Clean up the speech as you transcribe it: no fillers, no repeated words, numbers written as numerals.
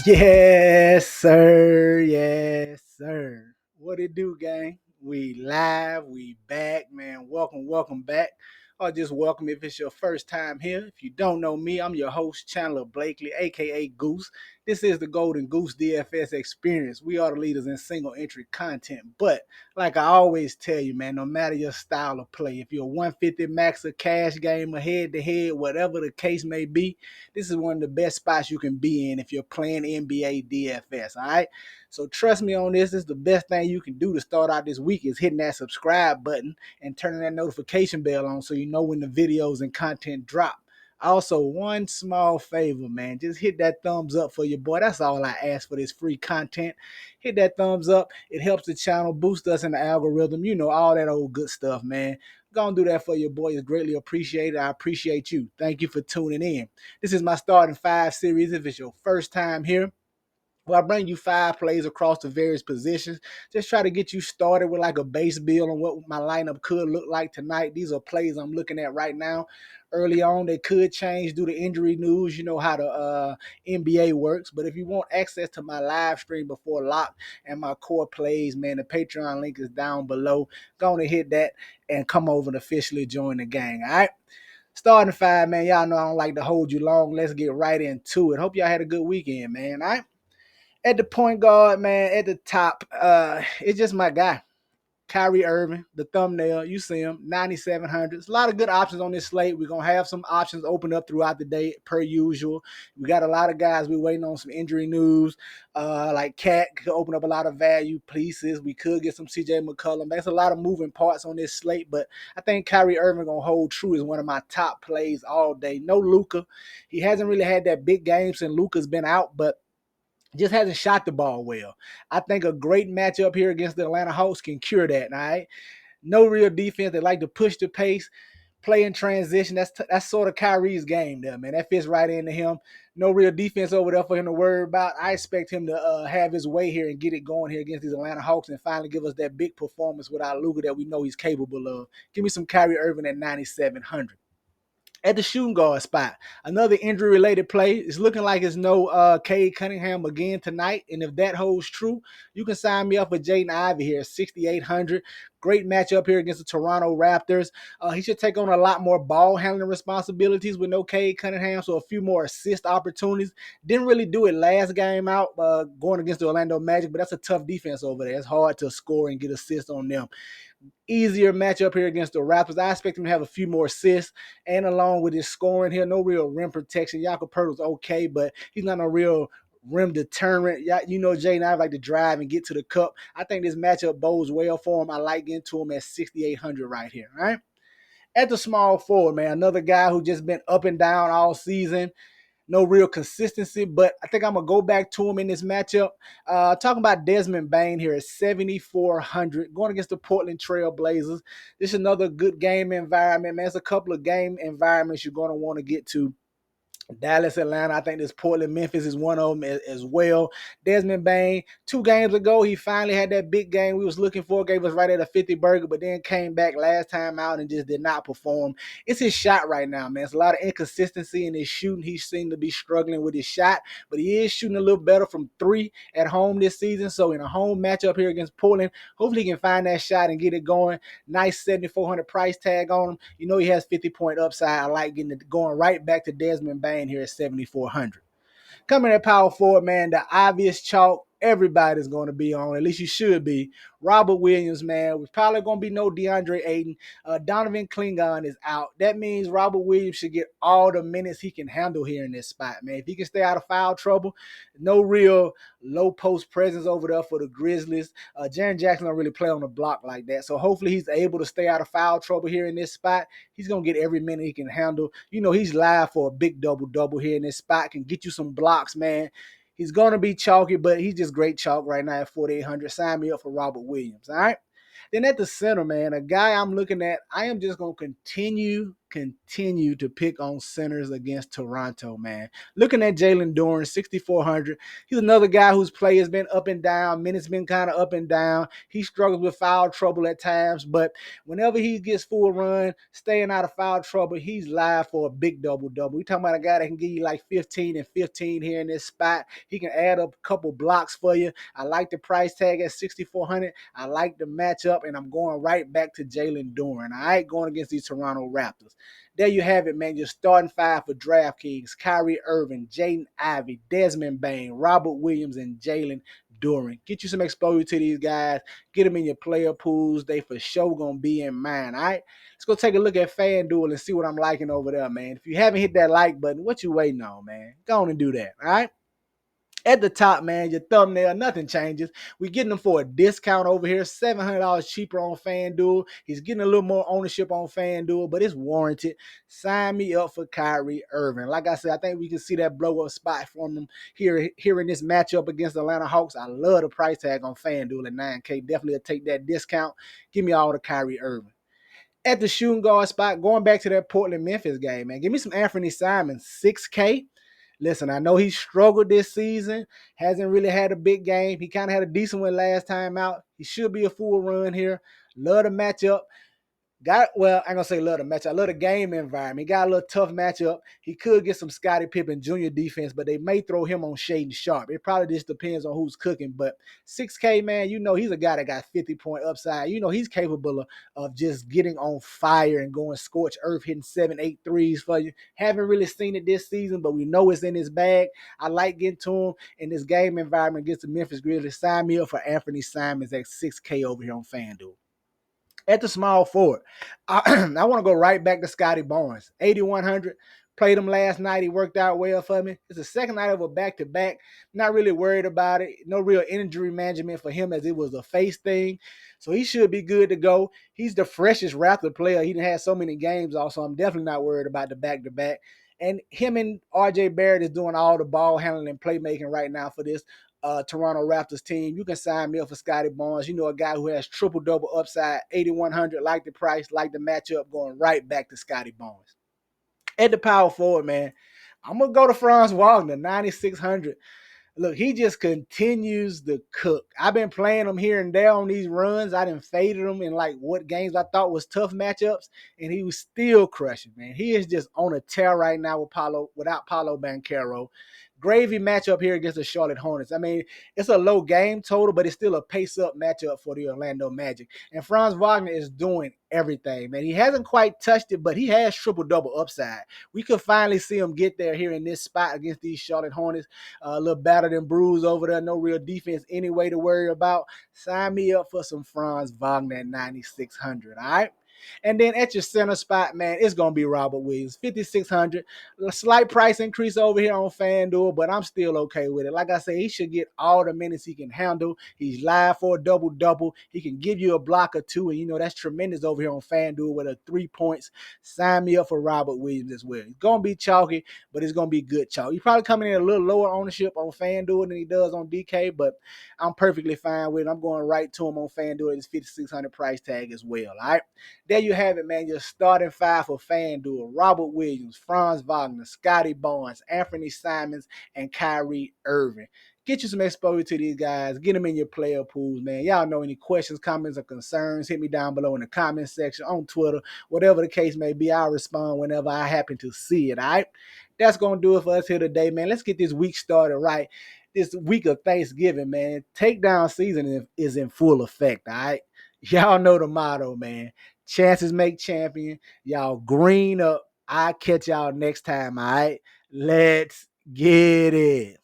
Yes, sir. Yes, sir. What it do, gang? We live. We back, man. Welcome back. Or just welcome if it's your first time here. If you don't know me, I'm your host, Chandler Blakely, aka Goose. This is the Golden Goose DFS experience. We are the leaders in single entry content. But like I always tell you, man, no matter your style of play, if you're a 150 maxer, cash game, or head to head, whatever the case may be, this is one of the best spots you can be in if you're playing NBA DFS. All right. So trust me on this. This is the best thing you can do to start out this week is hitting that subscribe button and turning that notification bell on so you know when the videos and content drop. Also, one small favor, man, just hit that thumbs up for your boy. That's all I ask for this free content. Hit that thumbs up. It helps the channel, boost us in the algorithm. You know, all that old good stuff, man. Gonna do that for your boy. It's greatly appreciated. I appreciate you. Thank you for tuning in. This is my starting five series. If it's your first time here, well, I bring you five plays across the various positions. Just try to get you started with like a base build on what my lineup could look like tonight. These are plays I'm looking at right now. Early on, they could change due to injury news. You know how the NBA works. But if you want access to my live stream before lock and my core plays, man, the Patreon link is down below. Go on and hit that and come over and officially join the gang. All right. Starting five, man. Y'all know I don't like to hold you long. Let's get right into it. Hope y'all had a good weekend, man. All right. At the point guard, man, at the top, it's just my guy, Kyrie Irving, the thumbnail. You see him, 9,700. A lot of good options on this slate. We're going to have some options open up throughout the day, per usual. We got a lot of guys. We're waiting on some injury news. Like Cat could open up a lot of value pieces. We could get some CJ McCollum. There's a lot of moving parts on this slate, but I think Kyrie Irving going to hold true as one of my top plays all day. No Luka. He hasn't really had that big game since Luka's been out, but just hasn't shot the ball well. I think a great matchup here against the Atlanta Hawks can cure that. All right, no real defense. They like to push the pace, play in transition. That's sort of Kyrie's game there, man. That fits right into him. No real defense over there for him to worry about. I expect him to have his way here and get it going here against these Atlanta Hawks and finally give us that big performance without Luka that we know he's capable of. Give me some Kyrie Irving at 9,700 at the shooting guard spot. Another injury related play. It's looking like it's no Cade Cunningham again tonight. And if that holds true, you can sign me up with Jaden Ivey here, 6,800. Great matchup here against the Toronto Raptors. He should take on a lot more ball handling responsibilities with no Cade Cunningham, so a few more assist opportunities. Didn't really do it last game out going against the Orlando Magic, but that's a tough defense over there. It's hard to score and get assists on them. Easier matchup here against the Raptors. I expect him to have a few more assists, and along with his scoring here, no real rim protection. Jakob Poeltl's okay, but he's not a real rim deterrent. You know, Jaden I like to drive and get to the cup. I think this matchup bodes well for him. I like getting to him at 6,800 right here. All right. At the small forward, man, another guy who just been up and down all season. No real consistency, but I think I'm going to go back to him in this matchup. Talking about Desmond Bane here at 7,400, going against the Portland Trail Blazers. This is another good game environment, man. There's a couple of game environments you're going to want to get to. Dallas, Atlanta. I think this Portland, Memphis is one of them as well. Desmond Bane, 2 games ago, he finally had that big game we was looking for. Gave us right at a 50 burger, but then came back last time out and just did not perform. It's his shot right now, man. It's a lot of inconsistency in his shooting. He seemed to be struggling with his shot, but he is shooting a little better from 3 at home this season. So in a home matchup here against Portland, hopefully he can find that shot and get it going. Nice 7,400 price tag on him. You know he has 50-point upside. I like getting it going right back to Desmond Bane here at 7,400. Coming at power forward, man, the obvious chalk everybody's going to be on, at least you should be. Robert Williams, man, we're probably going to be no DeAndre Ayton. Donovan Klingon is out. That means Robert Williams should get all the minutes he can handle here in this spot, man. If he can stay out of foul trouble, no real low post presence over there for the Grizzlies. Jaren Jackson don't really play on the block like that, so hopefully he's able to stay out of foul trouble here in this spot. He's going to get every minute he can handle. You know, he's live for a big double-double here in this spot. Can get you some blocks, man. He's going to be chalky, but he's just great chalk right now at 4,800. Sign me up for Robert Williams, all right? Then at the center, man, a guy I'm looking at, I am just going to continue continue to pick on centers against Toronto, man. Looking at Jalen Duren, 6,400. He's another guy whose play has been up and down. Minutes been kind of up and down. He struggles with foul trouble at times, but whenever he gets full run, staying out of foul trouble, he's live for a big double-double. We're talking about a guy that can give you like 15 and 15 here in this spot. He can add up a couple blocks for you. I like the price tag at 6,400. I like the matchup, and I'm going right back to Jalen Duren. I ain't going against these Toronto Raptors. There you have it, man. Your starting five for DraftKings: Kyrie Irving, Jaden Ivey, Desmond Bane, Robert Williams, and Jalen Duren. Get you some exposure to these guys. Get them in your player pools. They for sure going to be in mine, all right? Let's go take a look at FanDuel and see what I'm liking over there, man. If you haven't hit that like button, what you waiting on, man? Go on and do that, all right? At the top, man, your thumbnail, nothing changes. We're getting them for a discount over here, $700 cheaper on FanDuel. He's getting a little more ownership on FanDuel, but it's warranted. Sign me up for Kyrie Irving. Like I said, I think we can see that blow up spot from him here in this matchup against the Atlanta Hawks. I love the price tag on FanDuel at $9K. Definitely take that discount. Give me all the Kyrie Irving. At the shooting guard spot, going back to that Portland-Memphis game, man, give me some Anthony Simons, 6K. Listen, I know he struggled this season, hasn't really had a big game. He kind of had a decent one last time out. He should be a full run here. Love the matchup. I ain't gonna say love the match. I love the game environment. He got a little tough matchup. He could get some Scottie Pippen Jr. defense, but they may throw him on Shaden Sharp. It probably just depends on who's cooking. But 6K, man, you know he's a guy that got 50-point upside. You know he's capable of just getting on fire and going scorch earth, hitting 7, 8 threes for you. Haven't really seen it this season, but we know it's in his bag. I like getting to him in this game environment against the Memphis Grizzlies. Sign me up for Anthony Simons at 6K over here on FanDuel. At the small forward, I want to go right back to Scotty Barnes, 8,100. Played him last night. He worked out well for me. It's the second night of a back-to-back. Not really worried about it. No real injury management for him as it was a face thing. So he should be good to go. He's the freshest Raptor player. He didn't have so many games also. I'm definitely not worried about the back-to-back. And him and RJ Barrett is doing all the ball handling and playmaking right now for this Toronto Raptors team. You can sign me up for Scotty Barnes. You know, a guy who has triple-double upside, 8,100, like the price, like the matchup, going right back to Scotty Barnes. At the power forward, man, I'm going to go to Franz Wagner, 9,600. Look, he just continues to cook. I've been playing him here and there on these runs. I done faded him in like what games I thought was tough matchups, and he was still crushing, man. He is just on a tear right now without Paolo Banchero. Gravy matchup here against the Charlotte Hornets. I mean, it's a low game total, but it's still a pace-up matchup for the Orlando Magic. And Franz Wagner is doing everything, man. He hasn't quite touched it, but he has triple-double upside. We could finally see him get there here in this spot against these Charlotte Hornets. A little battered and bruised over there. No real defense anyway to worry about. Sign me up for some Franz Wagner at 9,600, all right? And then at your center spot, man, it's going to be Robert Williams, 5,600. A slight price increase over here on FanDuel, but I'm still okay with it. Like I say, he should get all the minutes he can handle. He's live for a double-double. He can give you a block or two, and you know that's tremendous over here on FanDuel with a 3 points. Sign me up for Robert Williams as well. He's going to be chalky, but it's going to be good chalk. He's probably coming in a little lower ownership on FanDuel than he does on DK, but I'm perfectly fine with it. I'm going right to him on FanDuel at his 5,600 price tag as well, all right? There you have it, man. Your starting five for FanDuel: Robert Williams, Franz Wagner, Scotty Barnes, Anthony Simons, and Kyrie Irving. Get you some exposure to these guys. Get them in your player pools, man. Y'all know any questions, comments, or concerns, hit me down below in the comment section, on Twitter, whatever the case may be. I'll respond whenever I happen to see it, all right? That's going to do it for us here today, man. Let's get this week started right. This week of Thanksgiving, man. Takedown season is in full effect, all right? Y'all know the motto, man. Chances make champion. Y'all green up. I'll catch y'all next time, all right? Let's get it.